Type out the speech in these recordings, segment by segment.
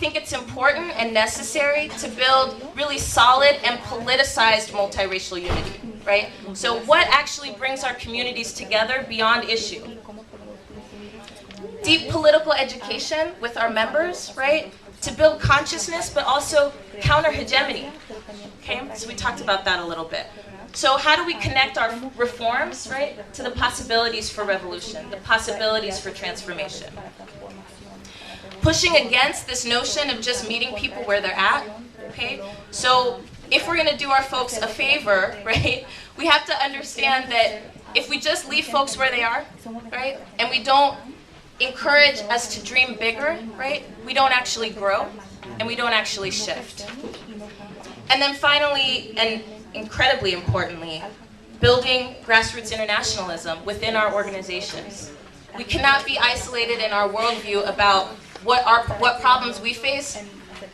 think it's important and necessary to build really solid and politicized multiracial unity, right? So what actually brings our communities together beyond issue? Deep political education with our members, right? To build consciousness, but also counter-hegemony, okay? So we talked about that a little bit. So how do we connect our reforms, right, to the possibilities for revolution, the possibilities for transformation? Pushing against this notion of just meeting people where they're at, okay? So if we're gonna do our folks a favor, right, we have to understand that if we just leave folks where they are, right, and we don't encourage us to dream bigger, right, we don't actually grow and we don't actually shift. And then finally, and incredibly importantly, building grassroots internationalism within our organizations. We cannot be isolated in our worldview about what problems we face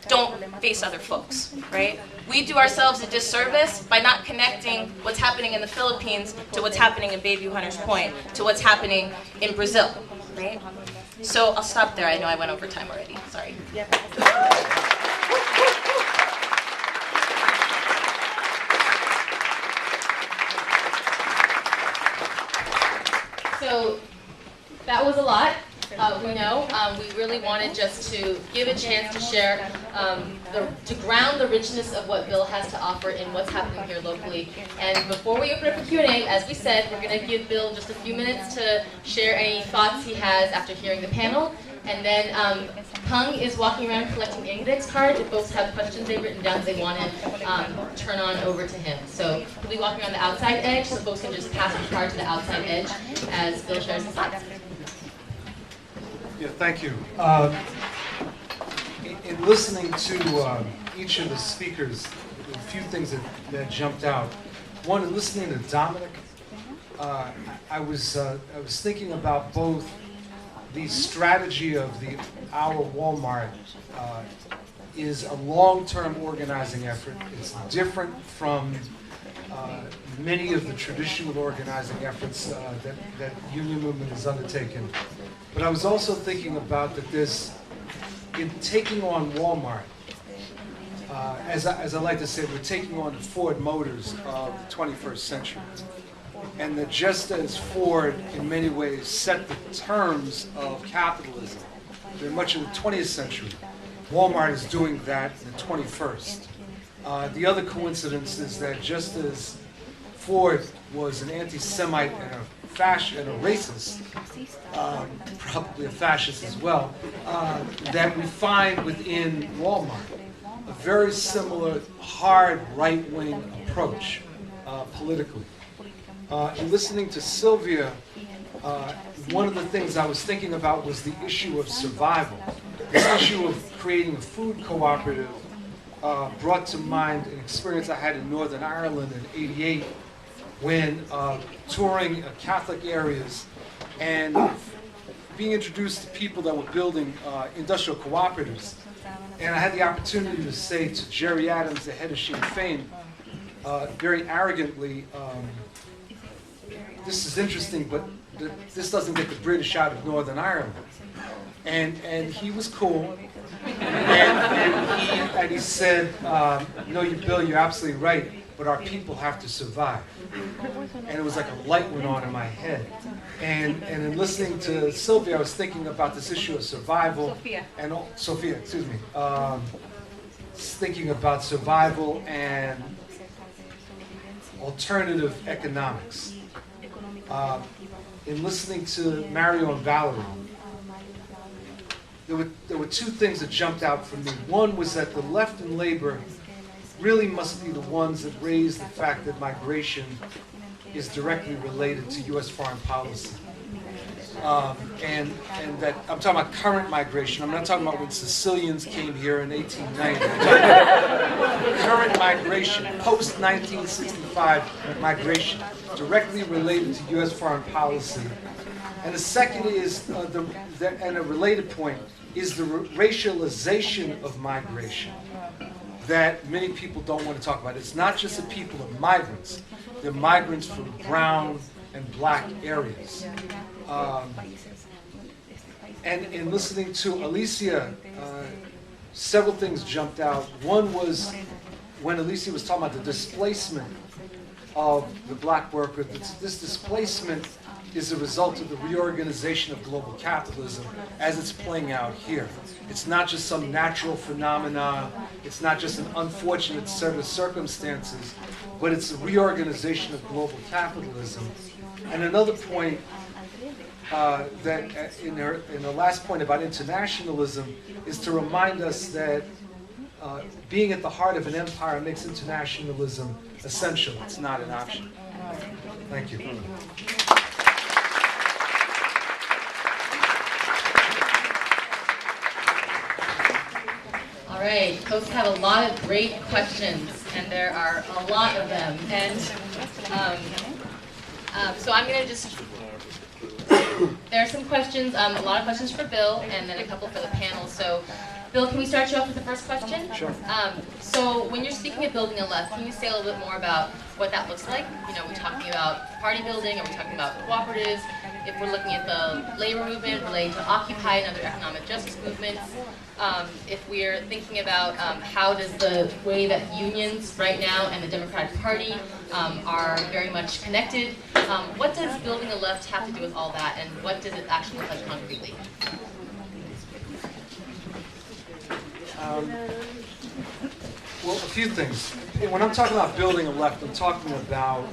don't face other folks, right? We do ourselves a disservice by not connecting what's happening in the Philippines to what's happening in Bayview Hunters Point, to what's happening in Brazil, right? So I'll stop there. I know I went over time already. Sorry. So that was a lot. We know. We really wanted just to give a chance to share, to ground the richness of what Bill has to offer in what's happening here locally. And before we open up for Q&A, as we said, we're going to give Bill just a few minutes to share any thoughts he has after hearing the panel. And then Pung is walking around collecting index cards. If folks have questions they've written down they want to turn on over to him. So he'll be walking on the outside edge, so folks can just pass the card to the outside edge as Bill shares his thoughts. Yeah, thank you. In listening to each of the speakers, a few things that jumped out. One, in listening to Dominic, I was thinking about both the strategy of our Walmart is a long-term organizing effort. It's different from many of the traditional organizing efforts that union movement has undertaken. But I was also thinking about that in taking on Walmart, as I like to say, we're taking on the Ford Motors of the 21st century. And that just as Ford, in many ways, set the terms of capitalism during much of the 20th century, Walmart is doing that in the 21st. The other coincidence is that just as Ford was an anti-Semite and a racist, probably a fascist as well, that we find within Walmart a very similar hard right-wing approach politically. In listening to Sylvia, one of the things I was thinking about was the issue of survival. This issue of creating a food cooperative brought to mind an experience I had in Northern Ireland in '88 when touring Catholic areas and being introduced to people that were building industrial cooperatives. And I had the opportunity to say to Jerry Adams, the head of Sinn Féin, very arrogantly, this is interesting, but this doesn't get the British out of Northern Ireland. And he was cool, and he said, no, Bill, you're absolutely right, but our people have to survive. And it was like a light went on in my head. And in listening to Sylvia, I was thinking about this issue of survival. Sophia, excuse me. Thinking about survival and alternative economics. In listening to Mario and Valerie, there were two things that jumped out for me. One was that the left and labor really must be the ones that raise the fact that migration is directly related to U.S. foreign policy. And that I'm talking about current migration. I'm not talking about when Sicilians came here in 1890. I'm talking about current migration, post-1965 migration, directly related to U.S. foreign policy. And the second is, and a related point, is the racialization of migration that many people don't want to talk about. It's not just the people of migrants. They're migrants from brown and black areas. And in listening to Alicia several things jumped out. One was when Alicia was talking about the displacement of the black worker. This displacement is a result of the reorganization of global capitalism as it's playing out here. It's not just some natural phenomenon, it's not just an unfortunate set of circumstances, but it's a reorganization of global capitalism. And another point that in the last point about internationalism is to remind us that being at the heart of an empire makes internationalism essential. It's not an option. Thank you. All right, folks have a lot of great questions, and there are a lot of them. And so I'm going to just, there are some questions, a lot of questions for Bill, and then a couple for the panel. So Bill, can we start you off with the first question? Sure. So when you're speaking of building a left, can you say a little bit more about what that looks like? You know, are we talking about party building? Are we talking about cooperatives? If we're looking at the labor movement related to Occupy and other economic justice movements, if we're thinking about how does the way that unions right now and the Democratic Party are very much connected, what does building a left have to do with all that, and what does it actually look like concretely? Well, a few things. When I'm talking about building a left, I'm talking about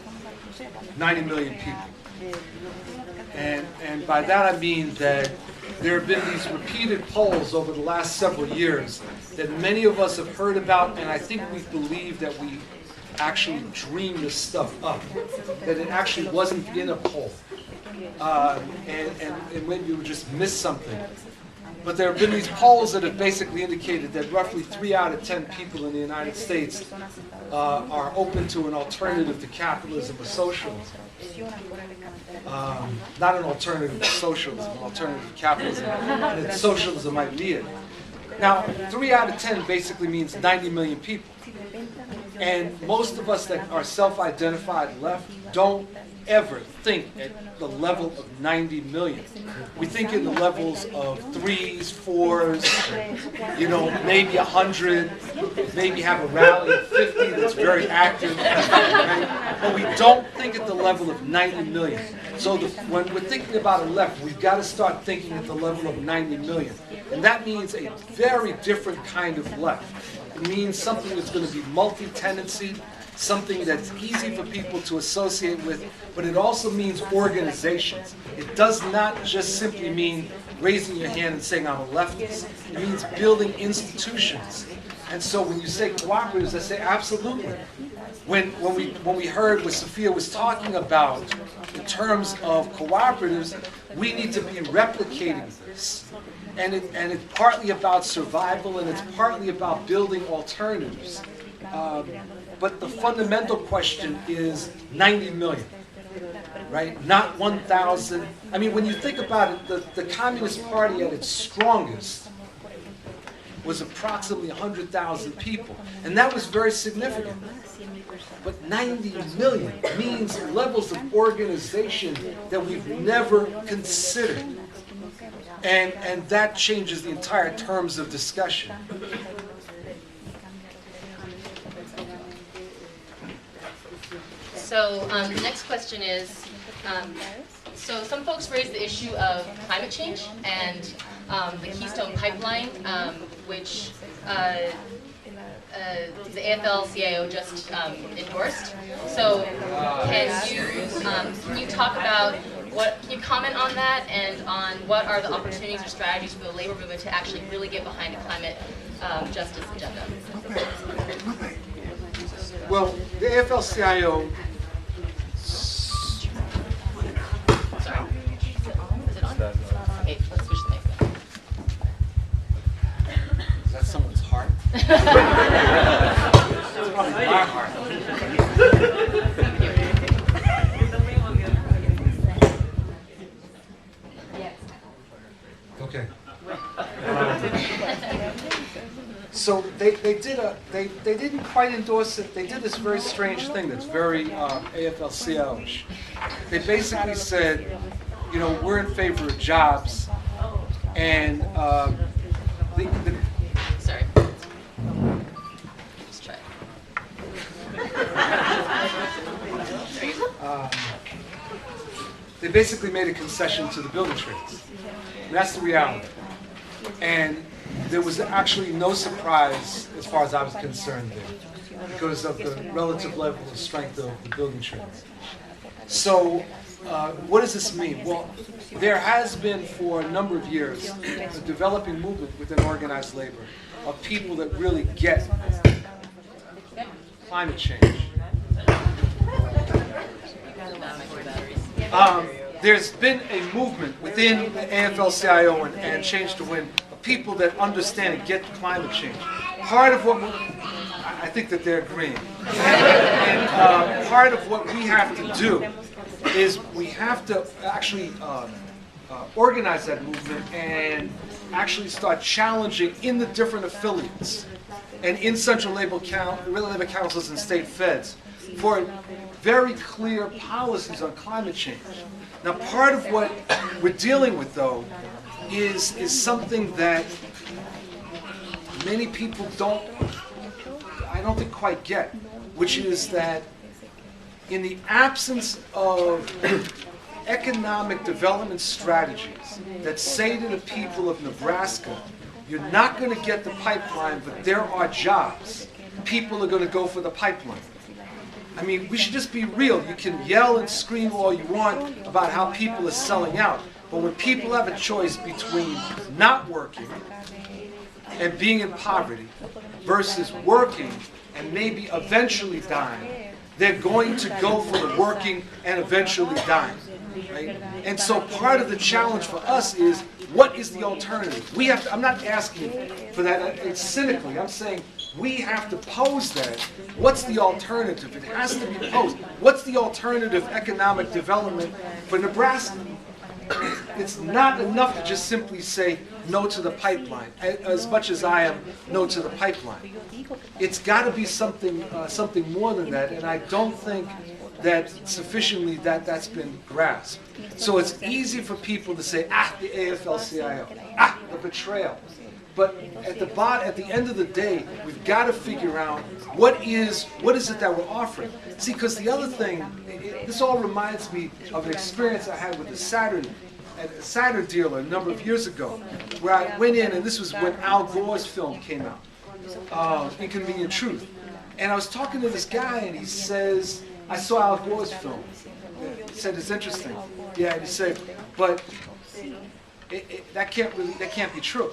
90 million people. And by that I mean that there have been these repeated polls over the last several years that many of us have heard about, and I think we believe that we actually dreamed this stuff up, that it actually wasn't in a poll. And maybe we just missed something. But there have been these polls that have basically indicated that roughly 3 out of 10 people in the United States are open to an alternative to capitalism or socialism. Not an alternative to socialism, an alternative to capitalism, and that socialism might be it. Now, 3 out of 10 basically means 90 million people. And most of us that are self-identified left don't ever think at the level of 90 million. We think in the levels of 3s, 4s, you know, maybe 100, maybe have a rally of 50 that's very active, right? But we don't think at the level of 90 million. So when we're thinking about a left, we've got to start thinking at the level of 90 million. And that means a very different kind of left. It means something that's going to be multi-tenancy, something that's easy for people to associate with, but it also means organizations. It does not just simply mean raising your hand and saying I'm a leftist. It means building institutions. And so when you say cooperatives, I say absolutely. When we heard what Sophia was talking about in terms of cooperatives, we need to be replicating this. And it's partly about survival, and it's partly about building alternatives. But the fundamental question is 90 million, right? Not 1,000. I mean, when you think about it, the Communist Party at its strongest was approximately 100,000 people, and that was very significant. But 90 million means levels of organization that we've never considered. And that changes the entire terms of discussion. So the next question is, so some folks raised the issue of climate change and the Keystone Pipeline, which the AFL-CIO just endorsed. So can you talk about can you comment on that and on what are the opportunities or strategies for the labor movement to actually really get behind a climate justice agenda? Well, the AFL-CIO. Sorry. Is it on? Okay, let's switch the mic. Is that someone's heart? It's probably my heart. Okay. So they didn't quite endorse it. They did this very strange thing that's very AFL-CIO-ish. They basically said, you know, we're in favor of jobs, and Sorry. they basically made a concession to the building trades. And that's the reality. And there was actually no surprise, as far as I was concerned, there, because of the relative level of strength of the building trades. So, what does this mean? Well, there has been for a number of years a developing movement within organized labor of people that really get climate change. There's been a movement within the AFL-CIO and Change to Win of people that understand and get climate change. Part of what I think that they're agreeing, and part of what we have to do is we have to actually organize that movement and actually start challenging in the different affiliates and in central labor councils and state feds for very clear policies on climate change. Now, part of what we're dealing with, though, is something that many people I don't think quite get, which is that in the absence of economic development strategies that say to the people of Nebraska, you're not going to get the pipeline, but there are jobs, people are going to go for the pipeline. I mean, we should just be real. You can yell and scream all you want about how people are selling out, but when people have a choice between not working and being in poverty versus working and maybe eventually dying, they're going to go for the working and eventually dying. Right? And so part of the challenge for us is, what is the alternative? We have to, I'm not asking for that, it's cynically, I'm saying we have to pose that. What's the alternative? It has to be posed. What's the alternative economic development for Nebraska? It's not enough to just simply say no to the pipeline, as much as I am no to the pipeline. It's got to be something more than that, and I don't think that sufficiently that's been grasped. So it's easy for people to say, the AFL-CIO, the betrayal. But at the end of the day, we've got to figure out what is it that we're offering. See, because the other thing, this all reminds me of an experience I had with a Saturn dealer a number of years ago, where I went in, and this was when Al Gore's film came out, Inconvenient Truth. And I was talking to this guy, and he says, I saw Al Gore's film. He said, it's interesting. Yeah, and he said, but that can't be true.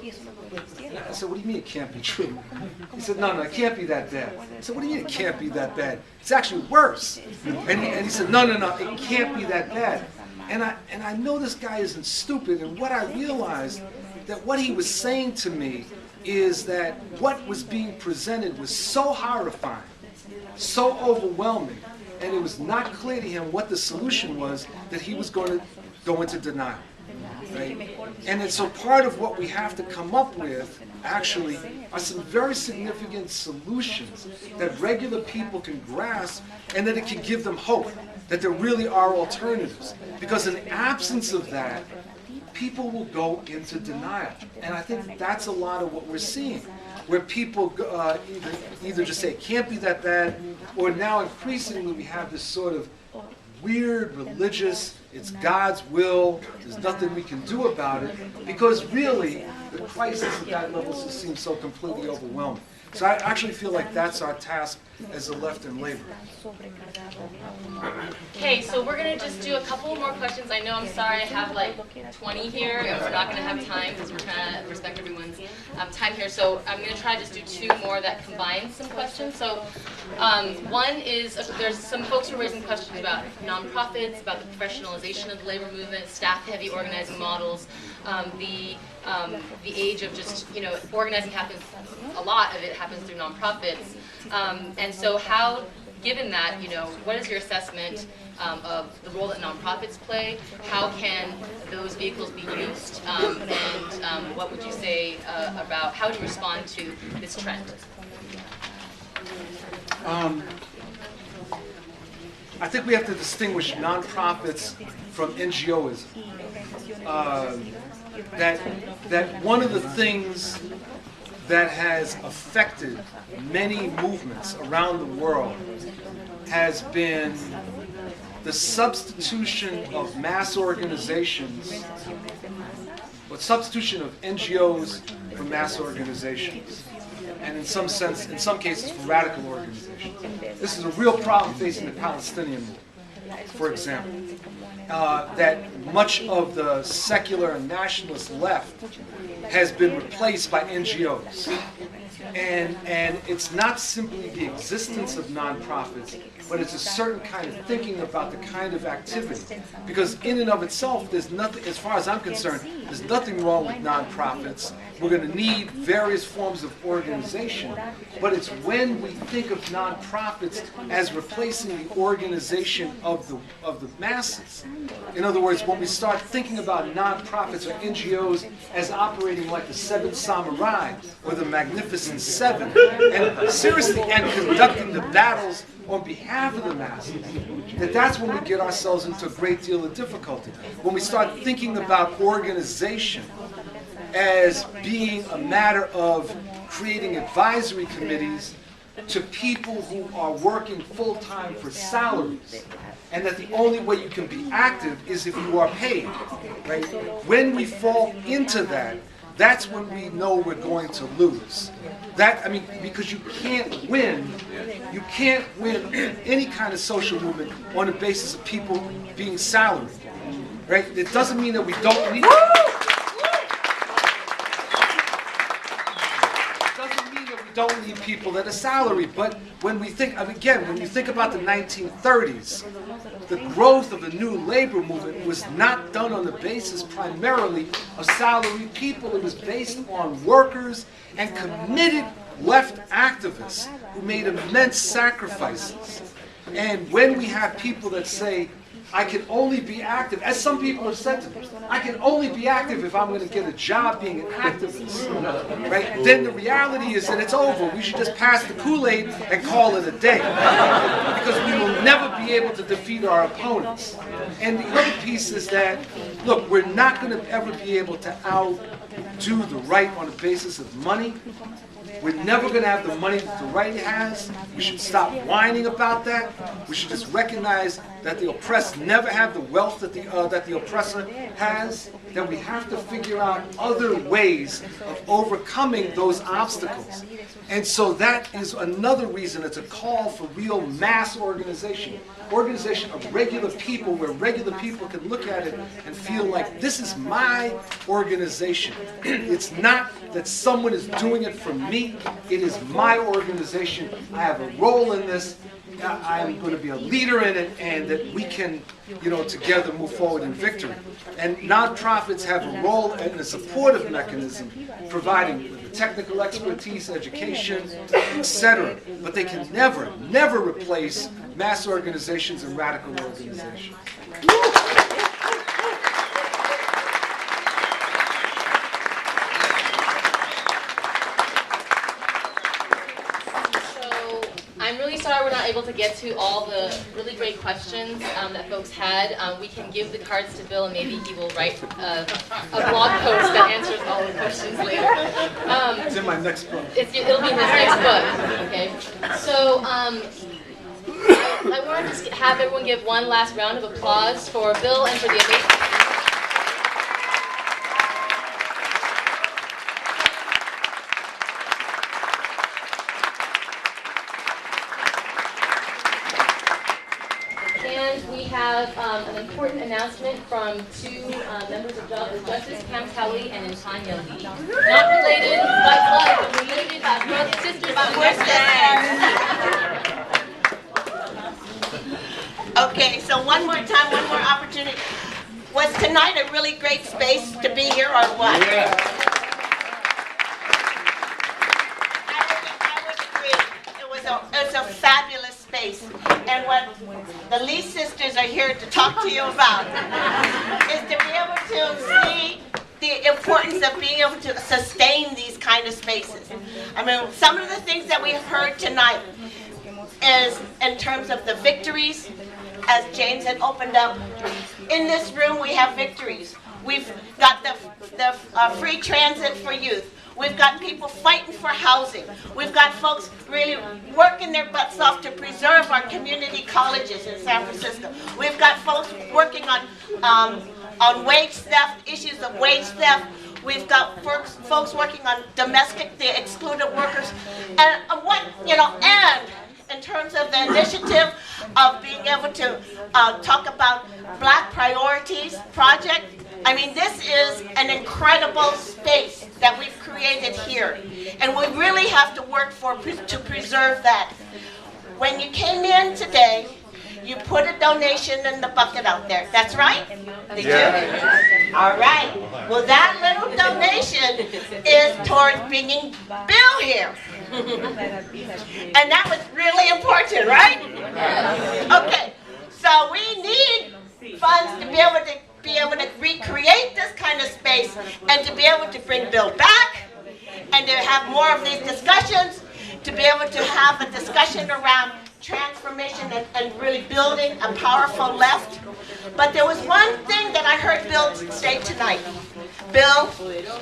I said, what do you mean it can't be true? He said, no, it can't be that bad. I said, what do you mean it can't be that bad? It's actually worse. And he said, no, it can't be that bad. And I know this guy isn't stupid, and what I realized, that what he was saying to me is that what was being presented was so horrifying, so overwhelming, and it was not clear to him what the solution was, that he was going to go into denial. Right? And so part of what we have to come up with, actually, are some very significant solutions that regular people can grasp, and that it can give them hope, that there really are alternatives. Because in the absence of that, people will go into denial. And I think that's a lot of what we're seeing, where people either just say it can't be that bad, or now increasingly we have this sort of weird religious, it's God's will, there's nothing we can do about it, because really the crisis at that level just seems so completely overwhelming. So I actually feel like that's our task as the left and labor. Okay, so we're going to just do a couple more questions. I know, I'm sorry, I have like 20 here, and we're not going to have time because we're trying to respect everyone's time here. So I'm going to try to just do two more that combine some questions. So one is, there's some folks who are raising questions about nonprofits, about the professionalization of the labor movement, staff-heavy organizing models, the age of just, organizing happens, a lot of it happens through nonprofits. And so how, given that, what is your assessment of the role that nonprofits play? How can those vehicles be used? And what would you say about, how would you respond to this trend? I think we have to distinguish nonprofits from NGOism. That one of the things that has affected many movements around the world has been the substitution of mass organizations, or substitution of NGOs for mass organizations, and in some cases for radical organizations. This is a real problem facing the Palestinian movement, for example. That much of the secular and nationalist left has been replaced by NGOs. And it's not simply the existence of nonprofits, but it's a certain kind of thinking about the kind of activity. Because in and of itself, there's nothing, as far as I'm concerned, there's nothing wrong with nonprofits. We're going to need various forms of organization, but it's when we think of nonprofits as replacing the organization of the masses. In other words, when we start thinking about nonprofits or NGOs as operating like the Seven Samurai or the Magnificent Seven, and seriously, and conducting the battles on behalf of the masses, that's when we get ourselves into a great deal of difficulty. When we start thinking about organization as being a matter of creating advisory committees to people who are working full-time for salaries, and that the only way you can be active is if you are paid, right? When we fall into that, that's when we know we're going to lose. Because you can't win any kind of social movement on the basis of people being salaried, right? It doesn't mean that we don't need don't need people that are salaried, but when we think, when you think about the 1930s, the growth of the new labor movement was not done on the basis primarily of salaried people. It was based on workers and committed left activists who made immense sacrifices. And when we have people that say, I can only be active, as some people have said to me, I can only be active if I'm going to get a job being an activist, right? Then the reality is that it's over. We should just pass the Kool-Aid and call it a day, because we will never be able to defeat our opponents. And the other piece is that, look, we're not going to ever be able to outdo the right on the basis of money. We're never going to have the money that the right has. We should stop whining about that. We should just recognize that the oppressed never have the wealth that the oppressor has. That we have to figure out other ways of overcoming those obstacles. And so that is another reason it's a call for real mass organization. Organization of regular people, where regular people can look at it and feel like, this is my organization. It's not that someone is doing it for me. It is my organization. I have a role in this. I am going to be a leader in it, and that we can, together move forward in victory. And nonprofits have a role in a supportive mechanism, providing the technical expertise, education, etc. But they can never, never replace mass organizations and radical organizations. I'm really sorry we're not able to get to all the really great questions that folks had. We can give the cards to Bill, and maybe he will write a blog post that answers all the questions later. It's in my next book. It'll be in his next book. Okay. So I wanted to have everyone give one last round of applause for Bill and for the amazing. We have an important announcement from two members of Justice, Cam Kelly and Tanya Lee. Not related by blood, but related by brothers and sisters. But we're sisters. Okay, so one more time, one more opportunity. Was tonight a really great space to be here, or what? Yeah. I would agree. It's a fabulous space. And what the Lee sisters are here to talk to you about is to be able to see the importance of being able to sustain these kind of spaces. I mean, some of the things that we've heard tonight is in terms of the victories, as James had opened up. In this room, we have victories. We've got the free transit for youth. We've got people fighting for housing. We've got folks really working their butts off to preserve our community colleges in San Francisco. We've got folks working on wage theft, issues of wage theft. We've got folks working on the excluded workers, and and in terms of the initiative of being able to talk about Black Priorities Project. I mean, this is an incredible space that we've created here, and we really have to work to preserve that. When you came in today, you put a donation in the bucket out there. That's right? Did you? All right. Well, that little donation is towards bringing Bill here. And that was really important, right? Okay. So we need funds to be able to recreate this kind of space and to be able to bring Bill back and to have more of these discussions, to be able to have a discussion around transformation and really building a powerful left. But there was one thing that I heard Bill say tonight. Bill,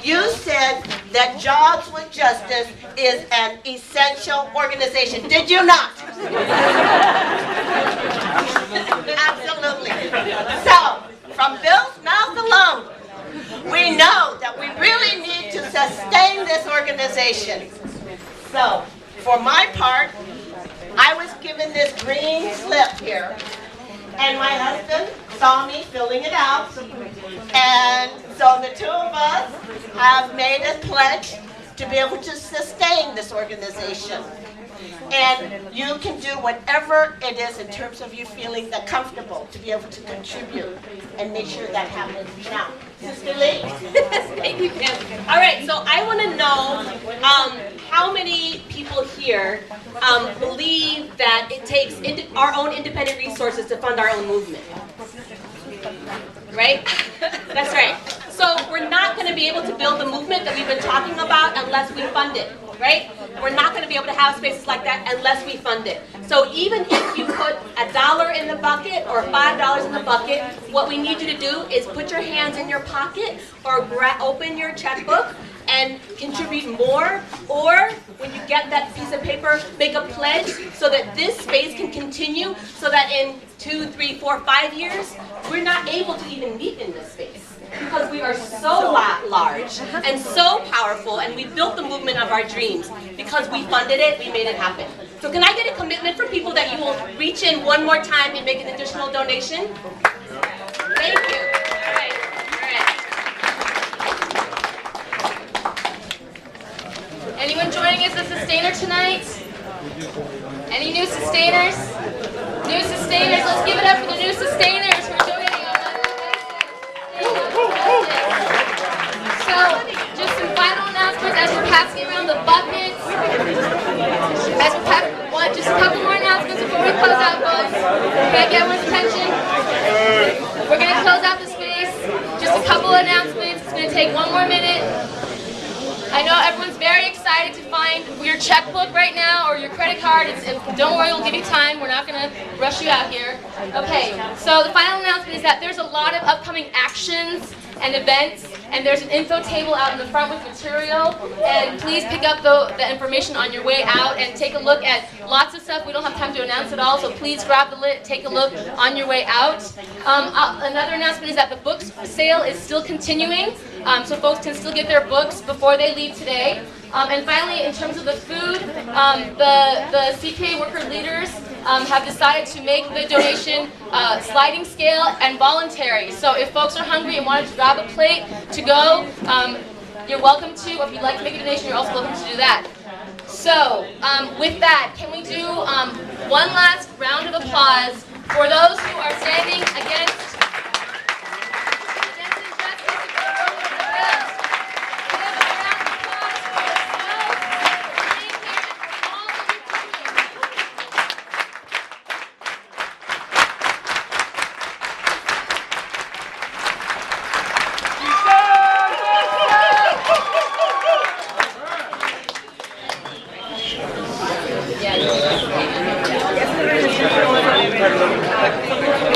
you said that Jobs with Justice is an essential organization. Did you not? Absolutely. So, from Bill's mouth alone, we know that we really need to sustain this organization. So, for my part, I was given this green slip here, and my husband saw me filling it out, and so the two of us have made a pledge to be able to sustain this organization. And you can do whatever it is in terms of you feeling that comfortable to be able to contribute and make sure that happens. Now, Sister Lee? Thank you, Kim. All right, so I want to know how many people here believe that it takes our own independent resources to fund our own movement? Right? That's right. So we're not going to be able to build the movement that we've been talking about unless we fund it. Right? We're not going to be able to have spaces like that unless we fund it. So even if you put $1 in the bucket or $5 in the bucket, what we need you to do is put your hands in your pocket or open your checkbook and contribute more, or when you get that piece of paper, make a pledge so that this space can continue, so that in 2, 3, 4, 5 years, we're not able to even meet in this space. Because we are so large and so powerful, and we built the movement of our dreams. Because we funded it, we made it happen. So can I get a commitment from people that you will reach in one more time and make an additional donation? Thank you. All right. Anyone joining as a sustainer tonight? Any new sustainers? New sustainers, let's give it up for the new sustainers who are donating on So, just some final announcements as we're passing around the buckets. Just a couple more announcements before we close out, folks. Can I get everyone's attention? We're going to close out the space. Just a couple announcements. It's going to take one more minute. I know everyone's very excited to find your checkbook right now or your credit card. Don't worry, we'll give you time. We're not going to rush you out here. Okay, so the final announcement is that there's a lot of upcoming actions and events, and there's an info table out in the front with material, and please pick up the information on your way out and take a look at lots of stuff. We don't have time to announce it all, so please grab the lit, take a look on your way out. Another announcement is that the book sale is still continuing, so folks can still get their books before they leave today. And finally, in terms of the food, the CPA worker leaders have decided to make the donation sliding scale and voluntary. So if folks are hungry and wanted to grab a plate to go, you're welcome to. Or if you'd like to make a donation, you're also welcome to do that. So with that, can we do one last round of applause for those who are standing against